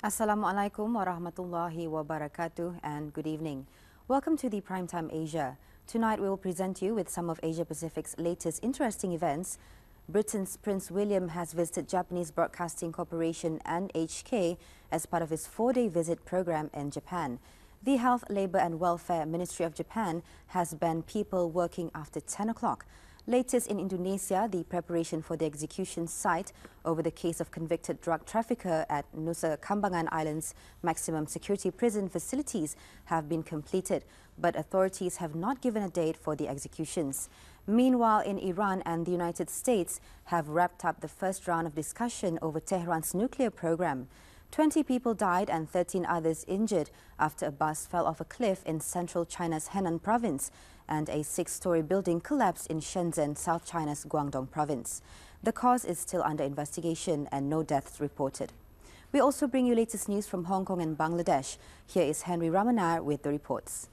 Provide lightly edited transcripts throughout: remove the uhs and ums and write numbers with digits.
Assalamualaikum warahmatullahi wabarakatuh and good evening. Welcome to the Primetime Asia. Tonight we will present you with some of Asia Pacific's latest interesting events. Britain's Prince William has visited Japanese Broadcasting Corporation (NHK) as part of his 4-day visit program in Japan. The Health, Labour and Welfare Ministry of Japan has banned people working after 10 o'clock. Latest in Indonesia, the preparation for the execution site over the case of convicted drug trafficker at Nusa Kambangan Island's maximum security prison facilities have been completed, but authorities have not given a date for the executions. Meanwhile, in Iran and the United States have wrapped up the first round of discussion over Tehran's nuclear program. 20 people died and 13 others injured after a bus fell off a cliff in central China's Henan province and a 6-story building collapsed in Shenzhen, South China's Guangdong province. The cause is still under investigation and no deaths reported. We also bring you latest news from Hong Kong and Bangladesh. Here is Henry Ramanar with the reports.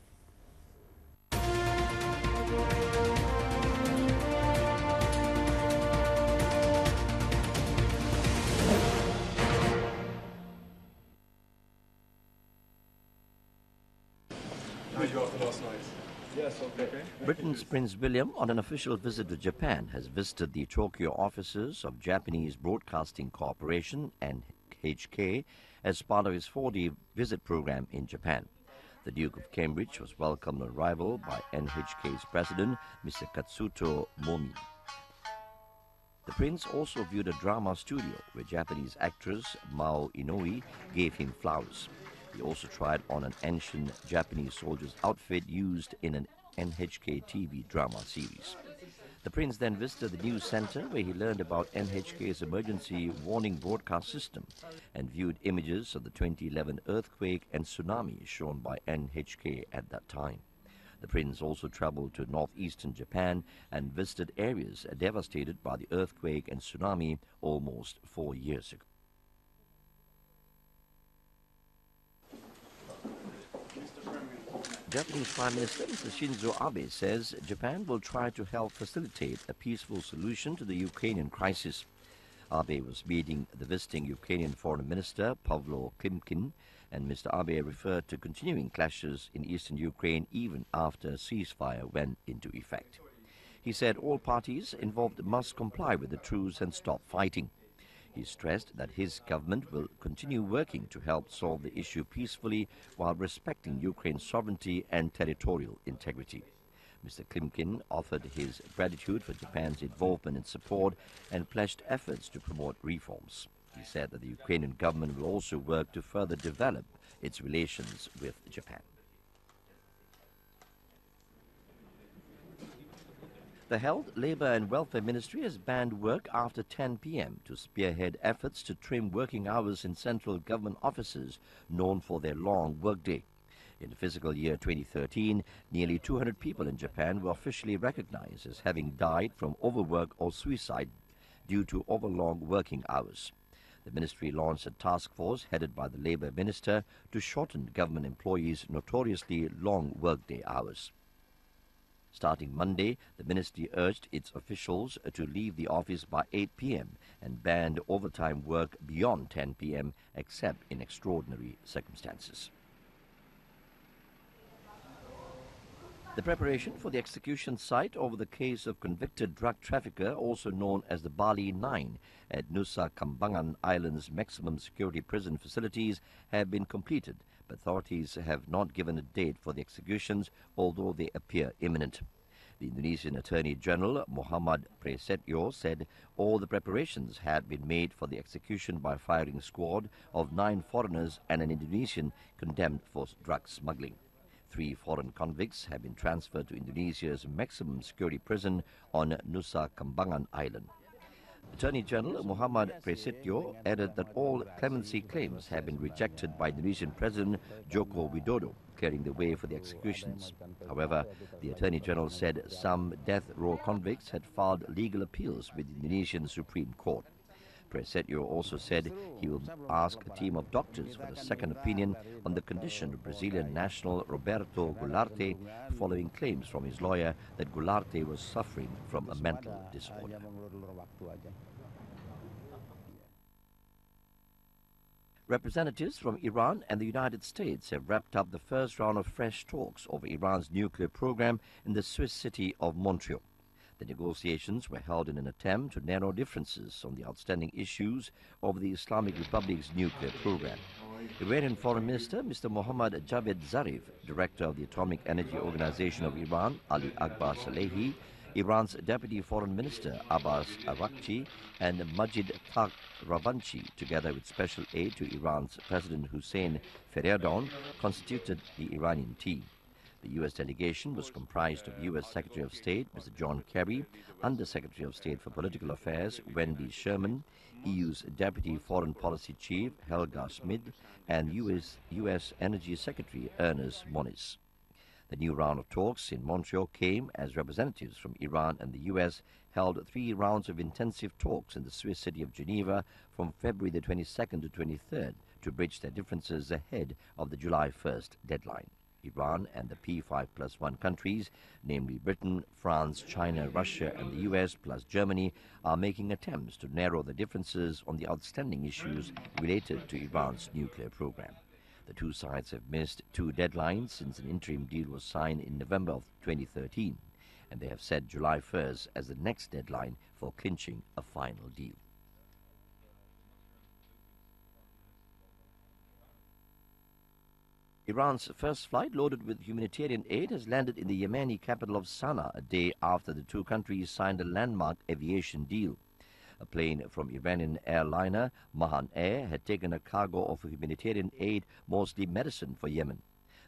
Britain's Prince William, on an official visit to Japan, has visited the Tokyo offices of Japanese Broadcasting Corporation (NHK) as part of his 4-day visit program in Japan. The Duke of Cambridge was welcomed on arrival by NHK's president, Mr. Katsuto Momi. The prince also viewed a drama studio where Japanese actress Mao Inoue gave him flowers. He also tried on an ancient Japanese soldier's outfit used in an NHK TV drama series. The prince then visited the news center where he learned about NHK's emergency warning broadcast system and viewed images of the 2011 earthquake and tsunami shown by NHK at that time. The prince also traveled to northeastern Japan and visited areas devastated by the earthquake and tsunami almost 4 years ago. Japanese Prime Minister Mr. Shinzo Abe says Japan will try to help facilitate a peaceful solution to the Ukrainian crisis. Abe was meeting the visiting Ukrainian Foreign Minister Pavlo Klimkin, and Mr. Abe referred to continuing clashes in eastern Ukraine even after a ceasefire went into effect. He said all parties involved must comply with the truce and stop fighting. He stressed that his government will continue working to help solve the issue peacefully while respecting Ukraine's sovereignty and territorial integrity. Mr. Klimkin offered his gratitude for Japan's involvement and support and pledged efforts to promote reforms. He said that the Ukrainian government will also work to further develop its relations with Japan. The Health, Labour and Welfare Ministry has banned work after 10 p.m. to spearhead efforts to trim working hours in central government offices known for their long workday. In fiscal year 2013, nearly 200 people in Japan were officially recognized as having died from overwork or suicide due to overlong working hours. The ministry launched a task force headed by the Labour Minister to shorten government employees' notoriously long workday hours. Starting Monday, the ministry urged its officials to leave the office by 8 p.m. and banned overtime work beyond 10 p.m. except in extraordinary circumstances. The preparation for the execution site over the case of convicted drug trafficker, also known as the Bali 9, at Nusa Kambangan Island's maximum security prison facilities have been completed, but authorities have not given a date for the executions, although they appear imminent. The Indonesian Attorney General Muhammad Prasetyo said all the preparations had been made for the execution by firing squad of 9 foreigners and an Indonesian condemned for drug smuggling. 3 foreign convicts have been transferred to Indonesia's maximum security prison on Nusa Kambangan Island. Attorney General Muhammad Prasetyo added that all clemency claims have been rejected by Indonesian President Joko Widodo, clearing the way for the executions. However, the Attorney General said some death row convicts had filed legal appeals with the Indonesian Supreme Court. Prasetyo also said he will ask a team of doctors for a second opinion on the condition of Brazilian national Roberto Goularte, following claims from his lawyer that Goularte was suffering from a mental disorder. Representatives from Iran and the United States have wrapped up the first round of fresh talks over Iran's nuclear program in the Swiss city of Montreal. The negotiations were held in an attempt to narrow differences on the outstanding issues of the Islamic Republic's nuclear program. Iranian Foreign Minister Mr. Mohammad Javed Zarif, Director of the Atomic Energy Organization of Iran, Ali Akbar Salehi, Iran's Deputy Foreign Minister Abbas Arakchi, and Majid Tagh Ravanchi, together with special aide to Iran's President Hussein Feridun, constituted the Iranian team. The U.S. delegation was comprised of U.S. Secretary of State Mr. John Kerry, Under Secretary of State for Political Affairs Wendy Sherman, EU's Deputy Foreign Policy Chief Helga Schmid, and U.S. Energy Secretary Ernest Moniz. The new round of talks in Montreal came as representatives from Iran and the U.S. held 3 rounds of intensive talks in the Swiss city of Geneva from February the 22nd to 23rd to bridge their differences ahead of the July 1st deadline. Iran and the P5+1 countries, namely Britain, France, China, Russia and the US plus Germany, are making attempts to narrow the differences on the outstanding issues related to Iran's nuclear program. The two sides have missed 2 deadlines since an interim deal was signed in November of 2013, and they have set July 1st as the next deadline for clinching a final deal. Iran's first flight loaded with humanitarian aid has landed in the Yemeni capital of Sana'a a day after the two countries signed a landmark aviation deal. A plane from Iranian airliner Mahan Air had taken a cargo of humanitarian aid, mostly medicine, for Yemen.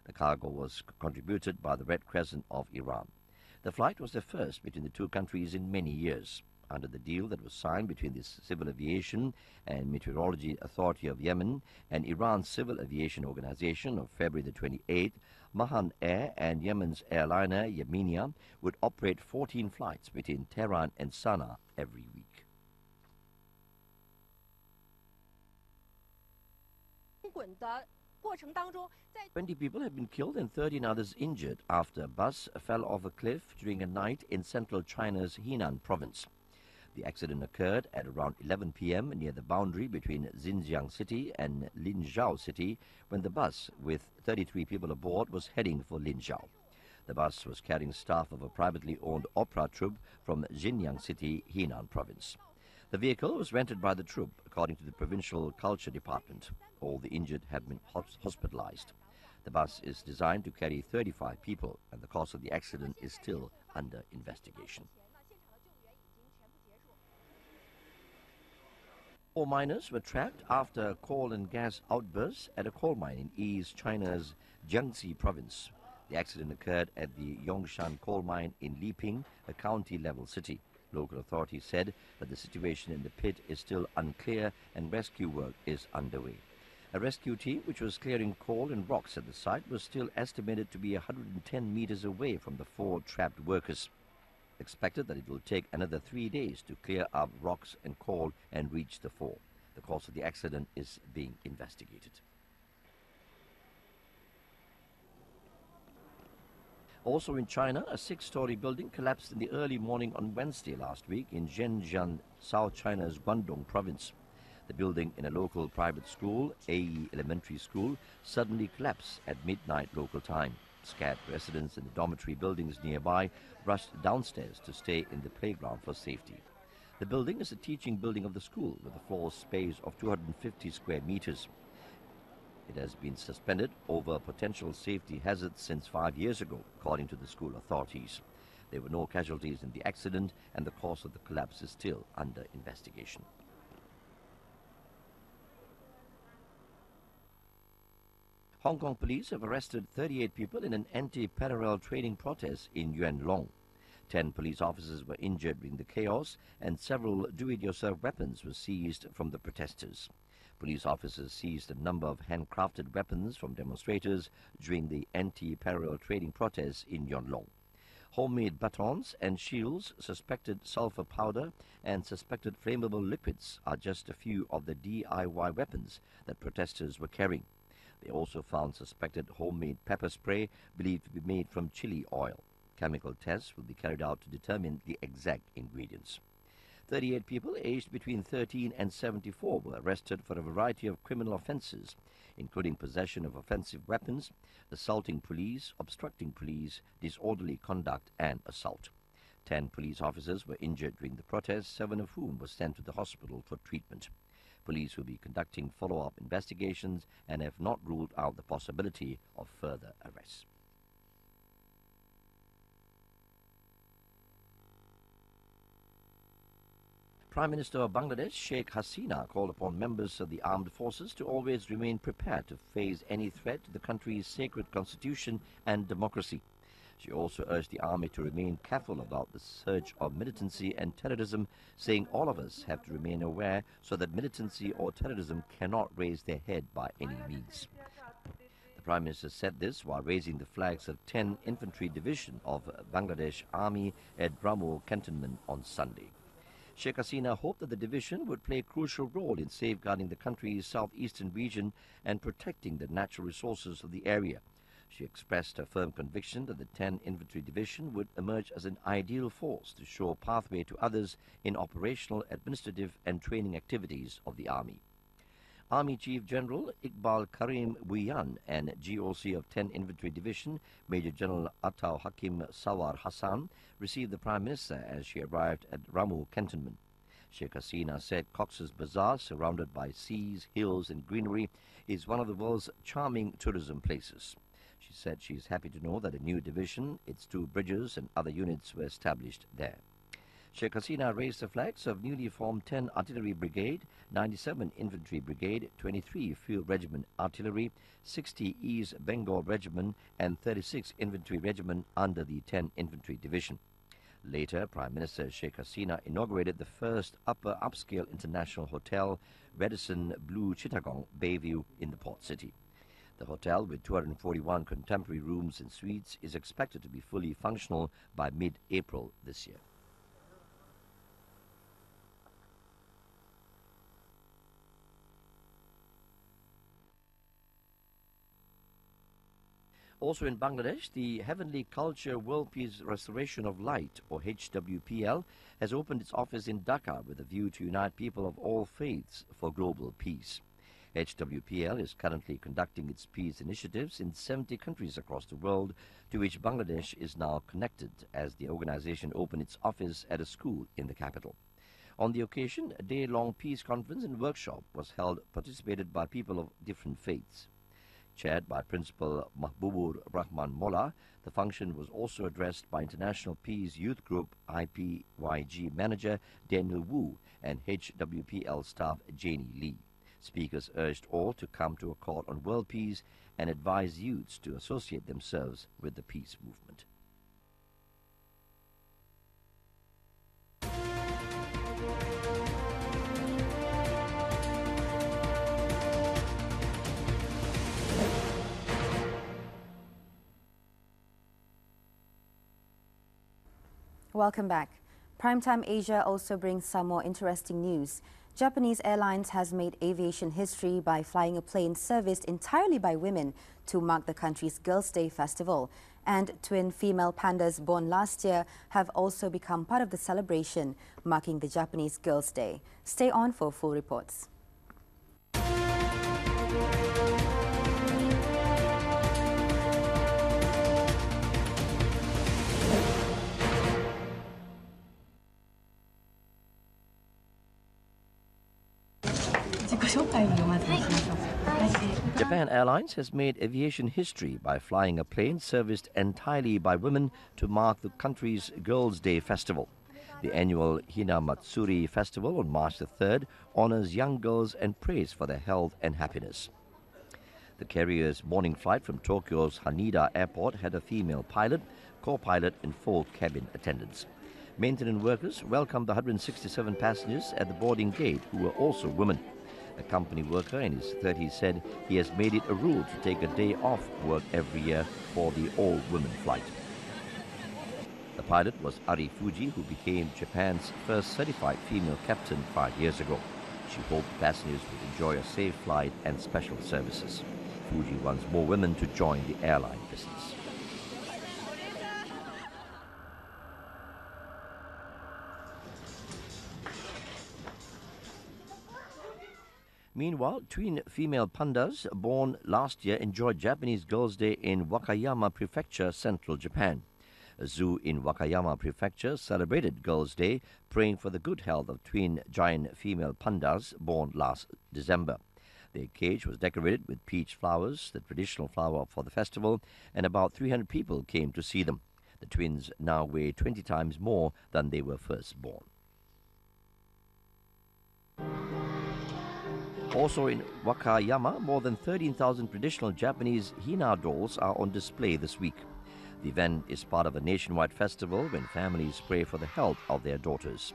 The cargo was contributed by the Red Crescent of Iran. The flight was the first between the two countries in many years. Under the deal that was signed between the Civil Aviation and Meteorology Authority of Yemen and Iran's Civil Aviation Organization of February the 28th, Mahan Air and Yemen's airliner Yemenia would operate 14 flights between Tehran and Sana'a every week. 20 people have been killed and 13 others injured after a bus fell off a cliff during a night in central China's Henan province. The accident occurred at around 11 p.m. near the boundary between Xinjiang City and Linzhou City when the bus, with 33 people aboard, was heading for Linzhou. The bus was carrying staff of a privately owned opera troupe from Xinjiang City, Henan province. The vehicle was rented by the troupe, according to the Provincial Culture Department. All the injured have been hospitalized. The bus is designed to carry 35 people, and the cause of the accident is still under investigation. 4 miners were trapped after a coal and gas outburst at a coal mine in East China's Jiangxi province. The accident occurred at the Yongshan coal mine in Liping, a county-level city. Local authorities said that the situation in the pit is still unclear and rescue work is underway. A rescue team, which was clearing coal and rocks at the site, was still estimated to be 110 meters away from the 4 trapped workers. Expected that it will take another 3 days to clear up rocks and coal and reach the 4. The cause of the accident is being investigated. Also in China, a 6-story building collapsed in the early morning on Wednesday last week in Zhenjiang, South China's Guangdong province. The building in a local private school, AE Elementary School, suddenly collapsed at midnight local time. Scared residents in the dormitory buildings nearby rushed downstairs to stay in the playground for safety. The building is a teaching building of the school with a floor space of 250 square meters. It has been suspended over potential safety hazards since 5 years ago, according to the school authorities. There were no casualties in the accident, and the cause of the collapse is still under investigation. Hong Kong police have arrested 38 people in an anti-parallel trading protest in Yuen Long. 10 police officers were injured during the chaos, and several do-it-yourself weapons were seized from the protesters. Police officers seized a number of handcrafted weapons from demonstrators during the anti-parallel trading protests in Yuen Long. Homemade batons and shields, suspected sulfur powder, and suspected flammable liquids are just a few of the DIY weapons that protesters were carrying. They also found suspected homemade pepper spray believed to be made from chili oil. Chemical tests will be carried out to determine the exact ingredients. 38 people aged between 13 and 74 were arrested for a variety of criminal offences, including possession of offensive weapons, assaulting police, obstructing police, disorderly conduct and assault. 10 police officers were injured during the protests, 7 of whom were sent to the hospital for treatment. Police will be conducting follow-up investigations and have not ruled out the possibility of further arrests. Prime Minister of Bangladesh, Sheikh Hasina, called upon members of the armed forces to always remain prepared to face any threat to the country's sacred constitution and democracy. She also urged the army to remain careful about the surge of militancy and terrorism, saying all of us have to remain aware so that militancy or terrorism cannot raise their head by any means. The Prime Minister said this while raising the flags of 10 Infantry Division of Bangladesh Army at Ramu Cantonment on Sunday. Sheikh Hasina hoped that the division would play a crucial role in safeguarding the country's southeastern region and protecting the natural resources of the area. She expressed her firm conviction that the 10 Infantry Division would emerge as an ideal force to show a pathway to others in operational, administrative and training activities of the Army. Army Chief General Iqbal Karim Buyan and GOC of 10 Infantry Division, Major General Ataw Hakim Sawar Hassan, received the Prime Minister as she arrived at Ramu Cantonment. Sheikh Hasina said Cox's Bazar, surrounded by seas, hills and greenery, is one of the world's charming tourism places. She said she is happy to know that a new division, its 2 bridges and other units were established there. Sheikh Hasina raised the flags of newly formed 10 Artillery Brigade, 97 Infantry Brigade, 23 Field Regiment Artillery, 60 East Bengal Regiment and 36 Infantry Regiment under the 10 Infantry Division. Later, Prime Minister Sheikh Hasina inaugurated the first upscale international hotel, Radisson Blue Chittagong Bayview in the port city. The hotel, with 241 contemporary rooms and suites, is expected to be fully functional by mid-April this year. Also in Bangladesh, the Heavenly Culture World Peace Restoration of Light, or HWPL, has opened its office in Dhaka with a view to unite people of all faiths for global peace. HWPL is currently conducting its peace initiatives in 70 countries across the world, to which Bangladesh is now connected, as the organization opened its office at a school in the capital. On the occasion, a day-long peace conference and workshop was held, participated by people of different faiths. Chaired by Principal Mahbubur Rahman Molla, the function was also addressed by International Peace Youth Group IPYG Manager Daniel Wu and HWPL staff Janie Lee. Speakers urged all to come to accord on world peace and advised youths to associate themselves with the peace movement. Welcome back. Primetime Asia also brings some more interesting news. Japanese Airlines has made aviation history by flying a plane serviced entirely by women to mark the country's Girls' Day festival. And twin female pandas born last year have also become part of the celebration, marking the Japanese Girls' Day. Stay on for full reports. Japan Airlines has made aviation history by flying a plane serviced entirely by women to mark the country's Girls' Day festival. The annual Hinamatsuri festival on March the 3rd honors young girls and prays for their health and happiness. The carrier's morning flight from Tokyo's Haneda Airport had a female pilot, co-pilot and 4 cabin attendants. Maintenance workers welcomed the 167 passengers at the boarding gate, who were also women. A company worker in his 30s said he has made it a rule to take a day off work every year for the all-women flight. The pilot was Ari Fuji, who became Japan's first certified female captain 5 years ago. She hoped passengers would enjoy a safe flight and special services. Fuji wants more women to join the airline business. Meanwhile, twin female pandas born last year enjoyed Japanese Girls' Day in Wakayama Prefecture, central Japan. A zoo in Wakayama Prefecture celebrated Girls' Day, praying for the good health of twin giant female pandas born last December. Their cage was decorated with peach flowers, the traditional flower for the festival, and about 300 people came to see them. The twins now weigh 20 times more than they were first born. Also in Wakayama, more than 13,000 traditional Japanese Hina dolls are on display this week. The event is part of a nationwide festival when families pray for the health of their daughters.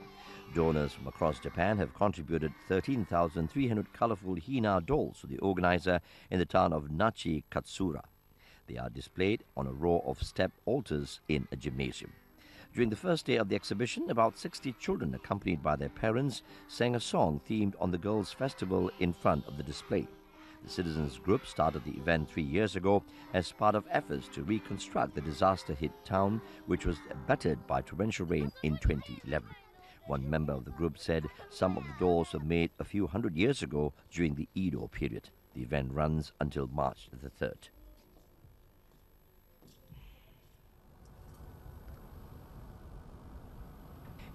Donors from across Japan have contributed 13,300 colorful Hina dolls to the organizer in the town of Nachi Katsura. They are displayed on a row of step altars in a gymnasium. During the first day of the exhibition, about 60 children, accompanied by their parents, sang a song themed on the Girls' Festival in front of the display. The citizens group started the event 3 years ago as part of efforts to reconstruct the disaster-hit town, which was battered by torrential rain in 2011. One member of the group said some of the dolls were made a few hundred years ago during the Edo period. The event runs until March the 3rd.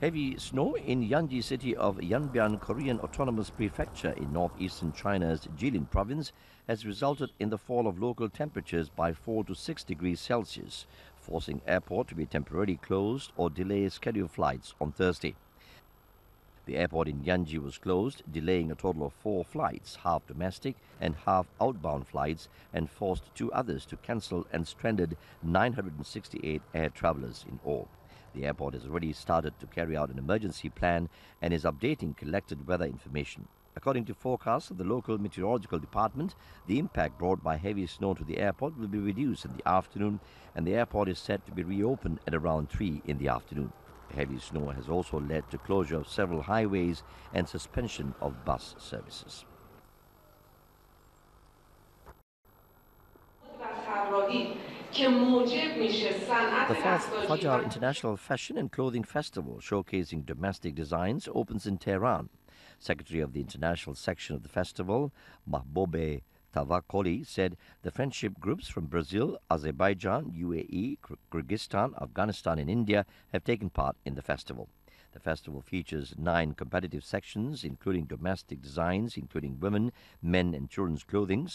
Heavy snow in Yanji city of Yanbian Korean Autonomous Prefecture in northeastern China's Jilin province has resulted in the fall of local temperatures by 4 to 6 degrees Celsius, forcing airport to be temporarily closed or delay scheduled flights on Thursday. The airport in Yanji was closed, delaying a total of 4 flights, half domestic and half outbound flights, and forced 2 others to cancel and stranded 968 air travelers in all. The airport has already started to carry out an emergency plan and is updating collected weather information. According to forecasts of the local meteorological department, the impact brought by heavy snow to the airport will be reduced in the afternoon, and the airport is set to be reopened at around 3 in the afternoon. The heavy snow has also led to closure of several highways and suspension of bus services. The 4th Fajar International Fashion and Clothing Festival, showcasing domestic designs, opens in Tehran. Secretary of the international section of the festival, Mahboube Tavakoli, said the friendship groups from Brazil, Azerbaijan, UAE, Kyrgyzstan, Afghanistan and India have taken part in the festival. The festival features 9 competitive sections, including domestic designs, including women, men and children's clothing,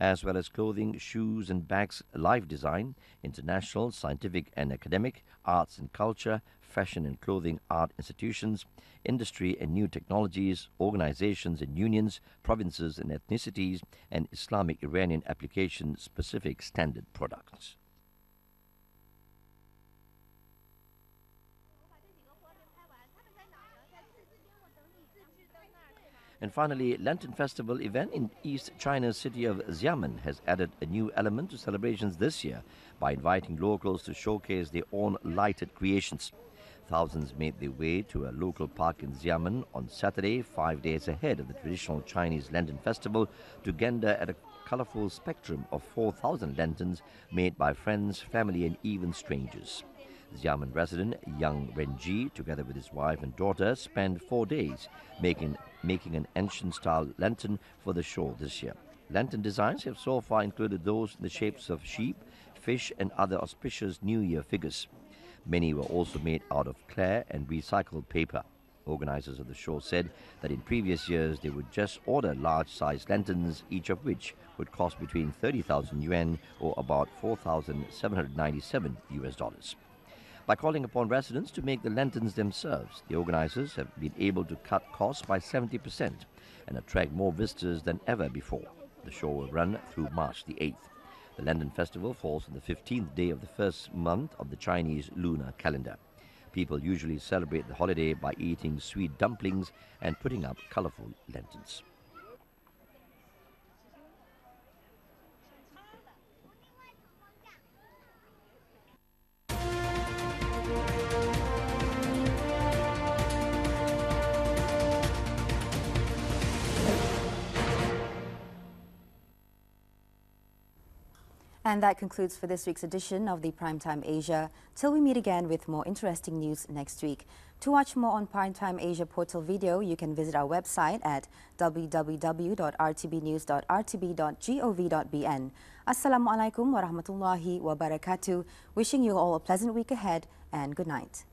as well as clothing, shoes and bags, life design, international, scientific and academic, arts and culture, fashion and clothing art institutions, industry and new technologies, organizations and unions, provinces and ethnicities, and Islamic Iranian application-specific standard products. And finally, Lantern Festival event in East China's city of Xiamen has added a new element to celebrations this year by inviting locals to showcase their own lighted creations. Thousands made their way to a local park in Xiamen on Saturday, 5 days ahead of the traditional Chinese Lantern Festival, to gander at a colorful spectrum of 4,000 lanterns made by friends, family and even strangers. Xiamen resident Yang Renji, together with his wife and daughter, spent 4 days making an ancient-style lantern for the show this year. Lantern designs have so far included those in the shapes of sheep, fish and other auspicious New Year figures. Many were also made out of clay and recycled paper. Organizers of the show said that in previous years they would just order large-sized lanterns, each of which would cost between 30,000 yuan or about $4,797 US. By calling upon residents to make the lanterns themselves, the organizers have been able to cut costs by 70% and attract more visitors than ever before. The show will run through March the 8th. The Lantern Festival falls on the 15th day of the first month of the Chinese lunar calendar. People usually celebrate the holiday by eating sweet dumplings and putting up colorful lanterns. And that concludes for this week's edition of the Primetime Asia. Till we meet again with more interesting news next week. To watch more on Primetime Asia portal video, you can visit our website at www.rtbnews.rtb.gov.bn. Assalamualaikum warahmatullahi wabarakatuh. Wishing you all a pleasant week ahead and good night.